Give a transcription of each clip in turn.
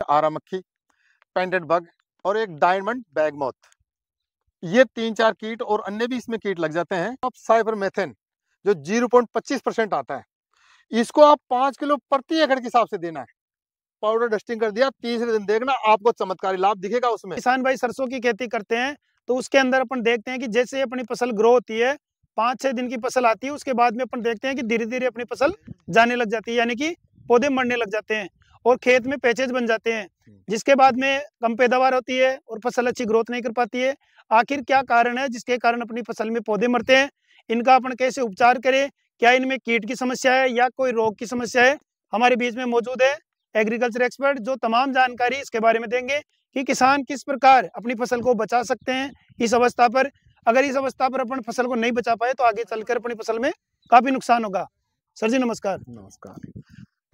आरा मक्खी, pendant bug और एक डायमंड बैगमोथ। ये 3-4 कीट और अन्य भी इसमें कीट लग जाते हैं। अब साइपरमेथ्रिन जो 0.25% आता है, इसको आप 5 किलो प्रति एकड़ के हिसाब से देना है। पाउडर डस्टिंग कर दिया, तीसरे दिन देखना आपको चमत्कारी लाभ दिखेगा उसमें। किसान भाई सरसों की खेती करते हैं तो उसके अंदर अपन देखते हैं कि जैसे अपनी फसल ग्रो होती है, 5-6 दिन की फसल आती है, उसके बाद में अपन देखते हैं कि धीरे धीरे अपनी फसल जाने लग जाती है, यानी कि पौधे मरने लग जाते हैं और खेत में पैचेज बन जाते हैं, जिसके बाद में कम पैदावार होती है और फसल अच्छी ग्रोथ नहीं कर पाती है। आखिर क्या कारण है जिसके कारण अपनी फसल में पौधे मरते हैं? इनका अपन कैसे उपचार करें? क्या इनमें कीट की समस्या है या कोई रोग की समस्या है? हमारे बीच में मौजूद है एग्रीकल्चर एक्सपर्ट, जो तमाम जानकारी इसके बारे में देंगे कि किसान किस प्रकार अपनी फसल को बचा सकते हैं इस अवस्था पर। अगर इस अवस्था पर अपन फसल को नहीं बचा पाए तो आगे चलकर अपनी फसल में काफी नुकसान होगा। सर जी नमस्कार। नमस्कार,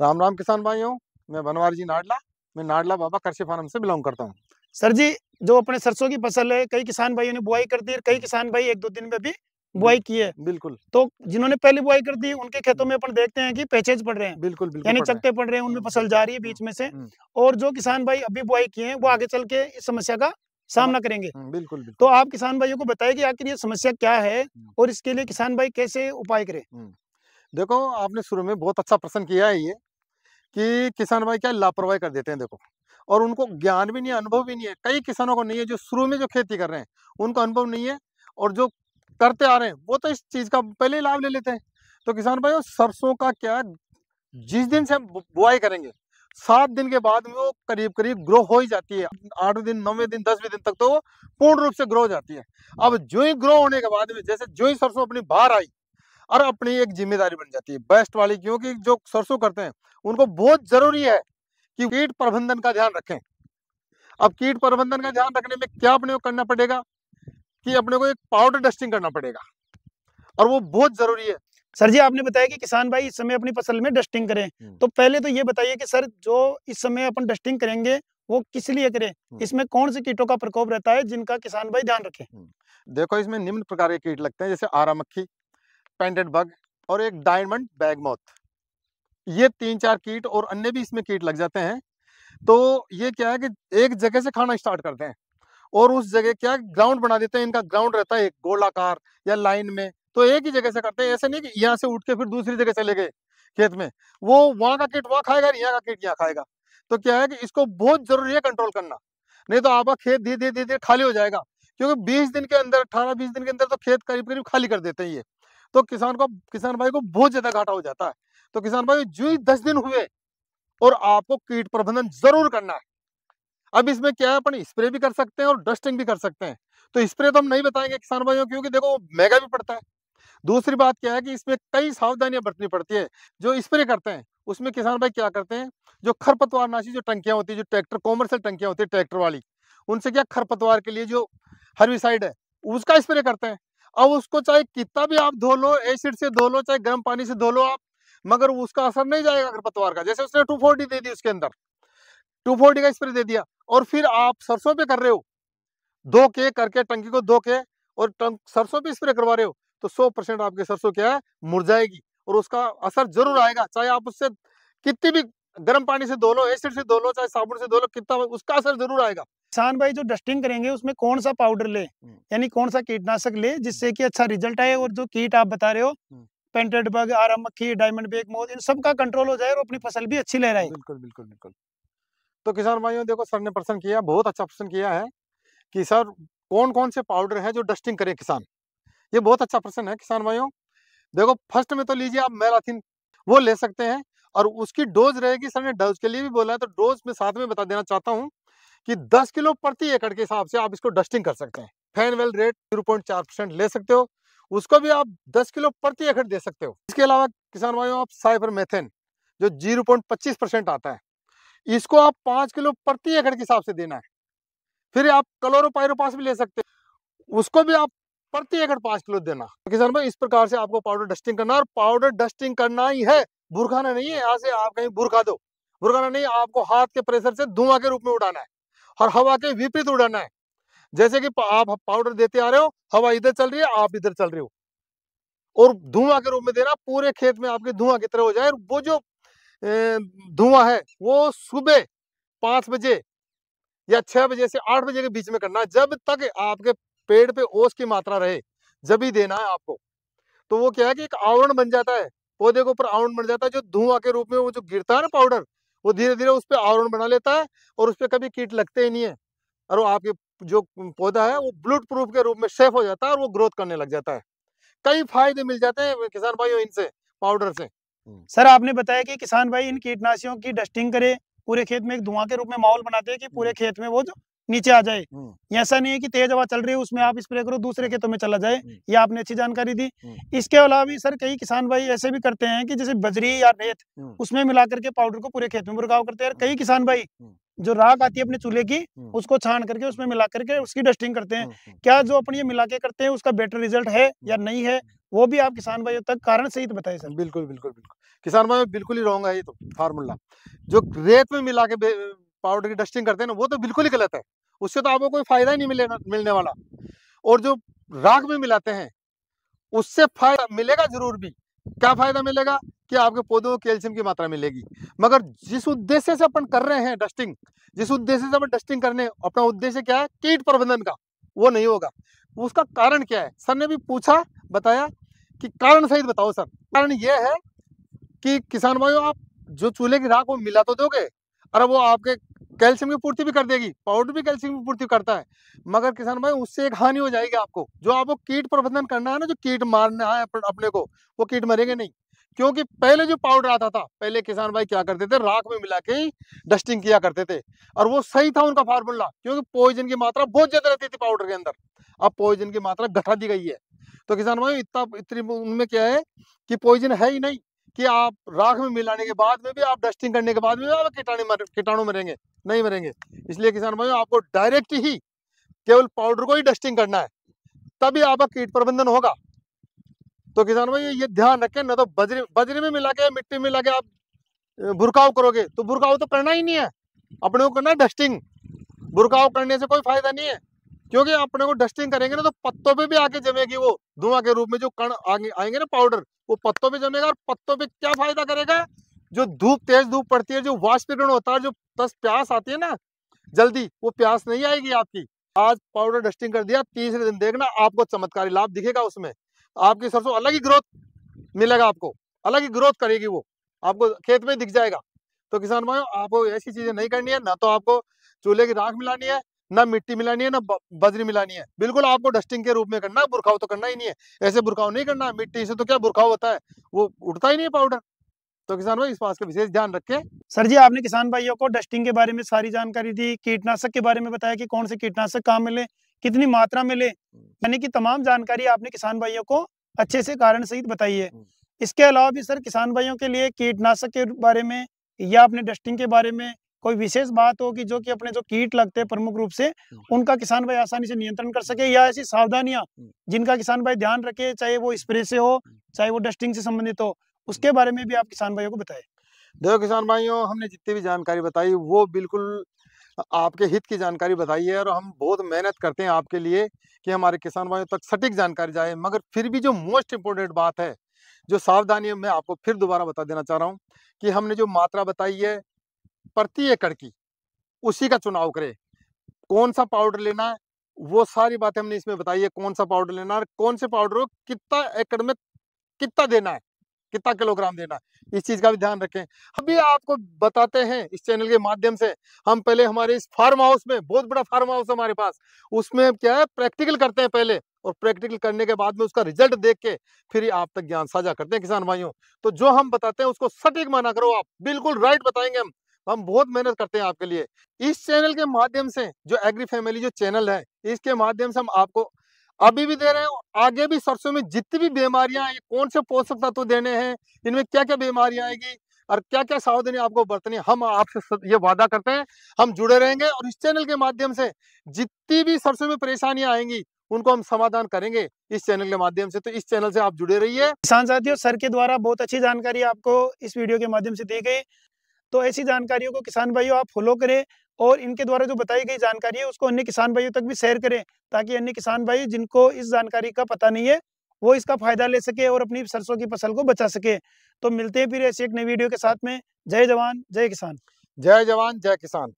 राम राम किसान भाइयों। मैं बनवारी जी नाडला, मैं नाडला बाबा कृषि फार्म से बिलोंग करता हूँ। सर जी, जो अपने सरसों की फसल है, कई किसान भाइयों ने बुआई कर दी, कई किसान भाई 1-2 दिन में भी बुआई की है। बिल्कुल तो जिन्होंने पहले बुआई कर दी उनके खेतों में अपन देखते हैं कि पैचेज पड़ रहे हैं, बिल्कुल बिल्कुल यानी पड़ रहे चकते पड़ रहे हैं, उनमें फसल जा रही है बीच में से। हैं। और जो किसान भाई अभी बुआई किए हैं वो आगे चल के इस समस्या का सामना करेंगे। बिल्कुल तो बिल्कुल। आप किसान भाइयों को बताइए कि आखिर ये समस्या क्या है और इसके लिए किसान भाई कैसे उपाय करें? देखो, आपने शुरू में बहुत अच्छा प्रश्न किया है ये, कि किसान भाई क्या लापरवाही कर देते हैं। देखो, और उनको ज्ञान भी नहीं है, अनुभव भी नहीं है। कई किसानों को नहीं है, जो शुरू में जो खेती कर रहे हैं उनको अनुभव नहीं है, और जो करते आ रहे हैं वो तो इस चीज का पहले ही लाभ ले लेते हैं। तो किसान भाई सरसों का क्या, जिस दिन से हम बुआई करेंगे 7 दिन के बाद में वो करीब करीब ग्रो हो ही जाती है। 8 दिन, 9वें दिन, 10वें दिन तक तो वो पूर्ण रूप से ग्रो हो जाती है। अब जो ही ग्रो होने के बाद में, जैसे जो ही सरसों अपनी बाहर आई और अपनी एक जिम्मेदारी बन जाती है बेस्ट वाली, क्योंकि जो सरसों करते हैं उनको बहुत जरूरी है कि कीट प्रबंधन का ध्यान रखें। अब कीट प्रबंधन का ध्यान रखने में क्या अपने को करना पड़ेगा कि अपने को एक पाउडर डस्टिंग करना पड़ेगा, और वो बहुत जरूरी है। सर जी, आपने बताया कि किसान भाई इस समय अपनी फसल में डस्टिंग करें, तो पहले तो ये बताइए कि सर जो इस समय अपन डस्टिंग करेंगे वो किस लिए करें? इसमें कौन से कीटों का प्रकोप रहता है जिनका किसान भाई ध्यान रखें? देखो, इसमें निम्न प्रकार के कीट लगते हैं, जैसे आरा मक्खी, पेंडेंट बग और एक डायमंड बैगमोथ। ये 3-4 कीट और अन्य भी इसमें कीट लग जाते हैं। तो ये क्या है कि एक जगह से खाना स्टार्ट करते हैं और उस जगह क्या ग्राउंड बना देते हैं। इनका ग्राउंड रहता है एक गोलाकार या लाइन में, तो एक ही जगह से करते हैं। ऐसे नहीं कि यहाँ से उठ के फिर दूसरी जगह चले गए खेत में, वो वहां का कीट वहां खाएगा, यहाँ का कीट यहाँ खाएगा। तो क्या है कि इसको बहुत जरूरी है कंट्रोल करना, नहीं तो आपका खेत धीरे धीरे धीरे खाली हो जाएगा। क्योंकि 20 दिन के अंदर, 18-20 दिन के अंदर तो खेत करीब करीब खाली कर देते हैं ये। तो किसान भाई को बहुत ज्यादा घाटा हो जाता है। तो किसान भाई जो ही 10 दिन हुए और आपको कीट प्रबंधन जरूर करना है। अब इसमें क्या है, अपन स्प्रे भी कर सकते हैं और डस्टिंग भी कर सकते हैं। तो स्प्रे तो हम नहीं बताएंगे किसान भाइयों, क्योंकि देखो महंगा भी पड़ता है। दूसरी बात क्या है कि इसमें कई सावधानियां बरतनी पड़ती है। जो स्प्रे करते हैं उसमें किसान भाई क्या करते हैं, जो खरपतवारनाशी जो टंकियां होती है, जो ट्रैक्टर कॉमर्शियल टंकियां होती है ट्रैक्टर वाली, उनसे क्या खरपतवार के लिए जो हर्बिसाइड है उसका स्प्रे करते हैं। अब उसको चाहे कितना भी आप धो लो, एसिड से धो लो, चाहे गर्म पानी से धो लो आप, मगर उसका असर नहीं जाएगा खरपतवार का। जैसे उसने 240 दे दी, उसके अंदर 240 का स्प्रे दे दिया, और फिर आप सरसों पे कर रहे हो, धो के करके टंकी को धो के और सरसों पे स्प्रे करवा रहे हो, तो 100% आपकी सरसों क्या है, मुरझाएगी और उसका असर जरूर आएगा। चाहे आप उससे कितनी भी गर्म पानी से धो लो, एसिड से धो लो, चाहे साबुन से धो लो, कितना उसका असर जरूर आएगा। किसान भाई जो डस्टिंग करेंगे उसमें कौन सा पाउडर ले, यानी कौन सा कीटनाशक ले जिससे कि अच्छा रिजल्ट आए और जो कीट आप बता रहे हो, पेंटेड बग, आरा मक्खी, डायमंड बैगमोथ, इन सब का कंट्रोल हो जाए और अपनी फसल भी अच्छी लहराए? बिल्कुल बिल्कुल बिल्कुल। तो किसान भाइयों देखो, सर ने प्रश्न किया, बहुत अच्छा प्रश्न किया है कि सर कौन कौन से पाउडर है जो डस्टिंग करे किसान। ये बहुत अच्छा प्रश्न है किसान भाइयों। देखो, फर्स्ट में तो लीजिए आप मैलाथिन, वो ले सकते हैं, और उसकी डोज रहेगी, सर ने डोज के लिए भी बोला है, तो डोज में साथ में बता देना चाहता हूँ कि 10 किलो प्रति एकड़ के हिसाब से आप इसको डस्टिंग कर सकते हैं। फेनवेल रेट 0.4% ले सकते हो, उसको भी आप 10 किलो प्रति एकड़ दे सकते हो। इसके अलावा किसान भाइयों आप साइपरमेथ्रिन जो 0.25% आता है, इसको आप 5 किलो प्रति एकड़ के हिसाब से देना है। फिर आप क्लोरोपाइरोपास भी ले सकते हैं, उसको भी आप प्रति एकड़ 5 किलो देना। तो किसान भाई इस प्रकार से आपको पाउडर डस्टिंग करना, और पाउडर डस्टिंग करना ही है, बुरखाना नहीं है। यहाँ से आप कहीं बुरखा दो, बुरखाना नहीं, आपको हाथ के प्रेशर से धुआं के रूप में उड़ाना है और हवा के विपरीत उड़ाना है। जैसे कि आप पाउडर देते आ रहे हो, हवा इधर चल रही है, आप इधर चल रहे हो, और धुआं के रूप में देना, पूरे खेत में आपके धुआं की तरह हो जाए। वो जो धुआं है वो सुबह 5 बजे या 6 बजे से 8 बजे के बीच में करना है, जब तक आपके पेड़ पे ओस की मात्रा रहे, जब ही देना है आपको। तो वो क्या है कि एक आवरण बन जाता है, पौधे के ऊपर आवरण बन जाता है, जो धुआं के रूप में वो जो गिरता है ना पाउडर, वो धीरे-धीरे उस पे आवरण बना लेता है और उस पे कभी कीट लगते ही नहीं है। और वो आपके जो पौधा है वो बुलेट प्रूफ के रूप में सेफ हो जाता है और वो ग्रोथ करने लग जाता है। कई फायदे मिल जाते हैं किसान भाइयों इनसे, पाउडर से। सर आपने बताया कि किसान भाई इन कीटनाशियों की डस्टिंग करे, पूरे खेत में एक धुआं के रूप में माहौल बनाते हैं कि पूरे खेत में वो जो नीचे आ जाए। ऐसा नहीं है कि तेज हवा चल रही है उसमें आप स्प्रे करो दूसरे खेतों में चला जाए। ये आपने अच्छी जानकारी दी। इसके अलावा भी सर कई किसान भाई ऐसे भी करते हैं कि जैसे बजरी या रेत उसमें मिला करके पाउडर को पूरे खेत में छिड़काव करते हैं। कई किसान भाई जो राख आती है अपने चूल्हे की उसको छान करके उसमें मिला करके उसकी डस्टिंग करते हैं। क्या जो अपन ये मिला के करते हैं उसका बेटर रिजल्ट है या नहीं है, वो भी आप किसान भाइयों तक कारण सहित बताइए सर। बिल्कुल, बिल्कुल, बिल्कुल। किसान भाई बिल्कुल ही रॉन्ग है ये तो फार्मूला। जो रेत में मिला के पाउडर की डस्टिंग करते हैं ना, वो तो बिल्कुल ही गलत है। उससे तो आपको कोई फायदा ही नहीं मिलने वाला। और जो राख में मिलाते हैं, उससे फायदा मिलेगा जरूर भी। क्या फायदा मिलेगा कि आपके पौधों को कैल्शियम की मात्रा मिलेगी। मगर जिस उद्देश्य से अपन कर रहे हैं डस्टिंग, जिस उद्देश्य से अपन डस्टिंग करने, अपना उद्देश्य क्या है, कीट प्रबंधन का, वो नहीं होगा। उसका कारण क्या है? सर ने भी पूछा, बताया कि कारण सहित बताओ सर। कारण ये है कि किसान भाइयों, आप जो चूल्हे की राख वो मिला तो दोगे, और वो आपके कैल्शियम की पूर्ति भी कर देगी, पाउडर भी कैल्शियम की पूर्ति करता है। मगर किसान भाई उससे एक हानि हो जाएगी आपको। जो आपको कीट प्रबंधन करना है ना, जो कीट मारना है अपने को, वो कीट मरेंगे नहीं। क्योंकि पहले जो पाउडर आता था, पहले किसान भाई क्या करते थे, राख में मिला के ही डस्टिंग किया करते थे, और वो सही था उनका फार्मूला, क्योंकि पॉइजन की मात्रा बहुत ज्यादा रहती थी पाउडर के अंदर। अब पॉइजन की मात्रा घटा दी गई है। तो किसान भाई इतनी उनमें क्या है कि पॉइजन है ही नहीं कि आप राख में मिलाने के बाद में भी, आप डस्टिंग करने के बाद में भी आप कीटाणु मरेंगे, नहीं मरेंगे। इसलिए किसान भाइयों, आपको डायरेक्ट ही केवल पाउडर को ही डस्टिंग करना है, तभी आपका कीट प्रबंधन होगा। तो किसान भाई ये ध्यान रखें, ना तो बजरी में मिला के, मिट्टी में मिला के आप बुरकाव करोगे, तो बुरकाव तो करना ही नहीं है। अपने को करना है डस्टिंग। बुरकाव करने से कोई फायदा नहीं है, क्योंकि अपने को डस्टिंग करेंगे ना तो पत्तों पे भी आके जमेगी, वो धुआं के रूप में जो कण आएंगे ना पाउडर, वो पत्तों पे जमेगा। और पत्तों पे क्या फायदा करेगा? जो धूप, तेज धूप पड़ती है, जो वाष्पीकरण होता है, जो प्यास आती है ना जल्दी, वो प्यास नहीं आएगी आपकी। आज पाउडर डस्टिंग कर दिया, तीसरे दिन देखना आपको चमत्कारी लाभ दिखेगा उसमें। आपकी सरसों अलग ही ग्रोथ मिलेगा, आपको अलग ही ग्रोथ करेगी, वो आपको खेत में दिख जाएगा। तो किसान भाइयों, आपको ऐसी चीजें नहीं करनी है। ना तो आपको चूल्हे की राख मिलानी है, ना मिट्टी मिलानी है, ना बजरी मिलानी है। बिल्कुल आपको डस्टिंग के रूप में करना है, बुरखाव तो करना ही नहीं है। ऐसे बुरखाव नहीं करना है, मिट्टी से तो क्या बुरखाव होता है, वो उठता ही नहीं है पाउडर। तो किसान भाई इस बात का विशेष ध्यान रखें। सर जी आपने किसान भाइयों को डस्टिंग के बारे में सारी जानकारी दी, कीटनाशक के बारे में बताया कि कौन से कीटनाशक कहाँ मिले, कितनी मात्रा मिले, यानी कि तमाम जानकारी आपने किसान भाइयों को अच्छे से कारण सहित बताई है। इसके अलावा भी सर किसान भाइयों के लिए कीटनाशक के बारे में या अपने डस्टिंग के बारे में कोई विशेष बात हो कि जो कि अपने जो कीट लगते हैं प्रमुख रूप से, उनका किसान भाई आसानी से नियंत्रण कर सके, या ऐसी सावधानियां जिनका किसान भाई ध्यान रखे, चाहे वो स्प्रे से हो, चाहे वो डस्टिंग से संबंधित हो, उसके बारे में भी आप किसान भाइयों को बताएं। देखो किसान भाइयों, हमने जितनी भी जानकारी बताई वो बिल्कुल आपके हित की जानकारी बताई है, और हम बहुत मेहनत करते हैं आपके लिए कि हमारे किसान भाइयों तक सटीक जानकारी जाए। मगर फिर भी जो मोस्ट इम्पोर्टेंट बात है, जो सावधानी, मैं आपको फिर दोबारा बता देना चाह रहा हूँ कि हमने जो मात्रा बताई है प्रति एकड़ की, उसी का चुनाव करें। कौन सा पाउडर लेना है, वो सारी बातें हमने इसमें बताई है। कौन सा पाउडर लेना है, कौन से पाउडर को कितना एकड़ में कितना देना है, कितना किलोग्राम देना है, इस चीज का भी ध्यान रखें। अभी आपको बताते हैं इस चैनल के माध्यम से। हम पहले हमारे इस फार्म हाउस में, बहुत बड़ा फार्म हाउस है हमारे पास, उसमें क्या है, प्रैक्टिकल करते हैं पहले, और प्रैक्टिकल करने के बाद में उसका रिजल्ट देख के फिर आप तक ज्ञान साझा करते हैं किसान भाइयों। तो जो हम बताते हैं उसको सटीक माना करो, आप बिल्कुल राइट बताएंगे। हम बहुत मेहनत करते हैं आपके लिए। इस चैनल के माध्यम से, जो एग्री फैमिली जो चैनल है, इसके माध्यम से हम आपको अभी भी दे रहे हैं, आगे भी सरसों में जितनी भी बीमारियां हैं, कौन से पोषक तत्व देने हैं, इनमें क्या क्या बीमारियां आएगी और क्या क्या सावधानी आपको बरतनी है, हम आपसे ये वादा करते हैं। हम जुड़े रहेंगे और इस चैनल के माध्यम से जितनी भी सरसों में परेशानियां आएंगी उनको हम समाधान करेंगे इस चैनल के माध्यम से। तो इस चैनल से आप जुड़े रहिए। किसान साथियों, सर के द्वारा बहुत अच्छी जानकारी आपको इस वीडियो के माध्यम से दी गई। तो ऐसी जानकारियों को किसान भाइयों आप फॉलो करें, और इनके द्वारा जो बताई गई जानकारी है उसको अन्य किसान भाइयों तक भी शेयर करें, ताकि अन्य किसान भाई जिनको इस जानकारी का पता नहीं है वो इसका फायदा ले सके और अपनी सरसों की फसल को बचा सके। तो मिलते हैं फिर ऐसी एक नई वीडियो के साथ में। जय जवान जय किसान। जय जवान जय किसान।